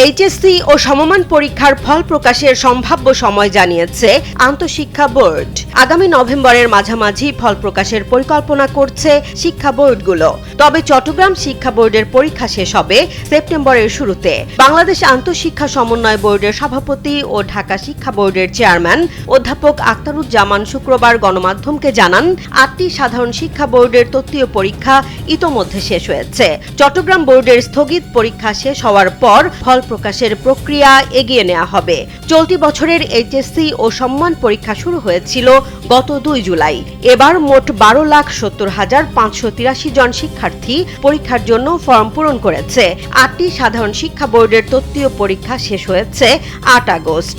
HSC ও সমমান পরীক্ষার ফল প্রকাশের সম্ভাব্য সময় জানিয়েছে আন্তঃশিক্ষা বোর্ড। আগামী নভেম্বরের মাঝামাঝি ফল প্রকাশের পরিকল্পনা করছে শিক্ষা বোর্ডগুলো। তবে চট্টগ্রাম শিক্ষা বোর্ডের পরীক্ষা শেষ হবে সেপ্টেম্বরের শুরুতে। বাংলাদেশ আন্তঃশিক্ষা সমন্বয় বোর্ডের সভাপতি ও ঢাকা শিক্ষা বোর্ডের চেয়ারম্যান অধ্যাপক আখতারুজ্জামান শুক্রবার গণমাধ্যমকে জানান, 8টি সাধারণ শিক্ষা বোর্ডের তত্ত্বীয় পরীক্ষা ইতোমধ্যে শেষ হয়েছে। চট্টগ্রাম বোর্ডের স্থগিত পরীক্ষা শেষ হওয়ার পর ফল প্রকাশের প্রক্রিয়া এগিয়ে নেওয়া হবে। চলতি বছরের এইচএসসি ও সম্মান পরীক্ষা শুরু হয়েছিল গত 2 জুলাই। এবার মোট 12,70,583 জন শিক্ষার্থী পরীক্ষার জন্য ফর্ম পূরণ করেছে। 8টি সাধারণ শিক্ষা বোর্ডের তত্ত্বীয় পরীক্ষা শেষ হয়েছে 8 আগস্ট।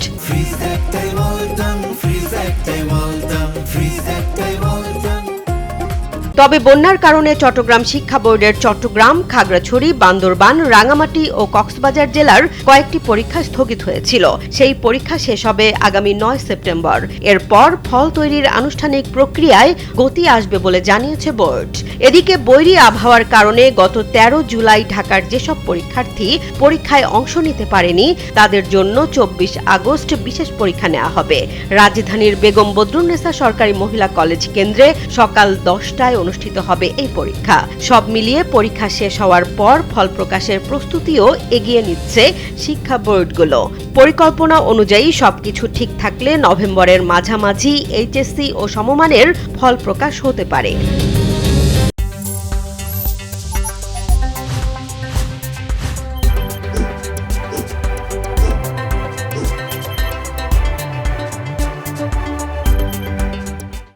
তবে বন্যার কারণে চট্টগ্রাম শিক্ষা বোর্ডের চট্টগ্রাম, খাগড়াছড়ি, বান্দরবান, রাঙামাটি ও কক্সবাজার জেলার কয়েকটি পরীক্ষা স্থগিত হয়েছিল। সেই পরীক্ষা শেষ হবে আগামী 9 সেপ্টেম্বর। এরপর ফল তৈরির আনুষ্ঠানিক প্রক্রিয়ায় গতি আসবে বলে জানিয়েছে বোর্ড। এদিকে বৈরী আবহাওয়ার কারণে গত 13 জুলাই ঢাকার যেসব পরীক্ষার্থী পরীক্ষায় অংশ নিতে পারেনি তাদের জন্য 24 আগস্ট বিশেষ পরীক্ষা নেওয়া হবে। রাজধানীর বেগম বদরুন্নেসা সরকারি মহিলা কলেজ কেন্দ্রে সকাল 10টায় অনুষ্ঠিত হবে এই পরীক্ষা। সব মিলিয়ে পরীক্ষা শেষ হওয়ার পর ফল প্রকাশের প্রস্তুতিও এগিয়ে নিচ্ছে শিক্ষা বোর্ডগুলো। পরিকল্পনা অনুযায়ী সবকিছু ঠিক থাকলে নভেম্বরের মাঝামাঝি এইচএসসি ও সমমানের ফল প্রকাশ হতে পারে।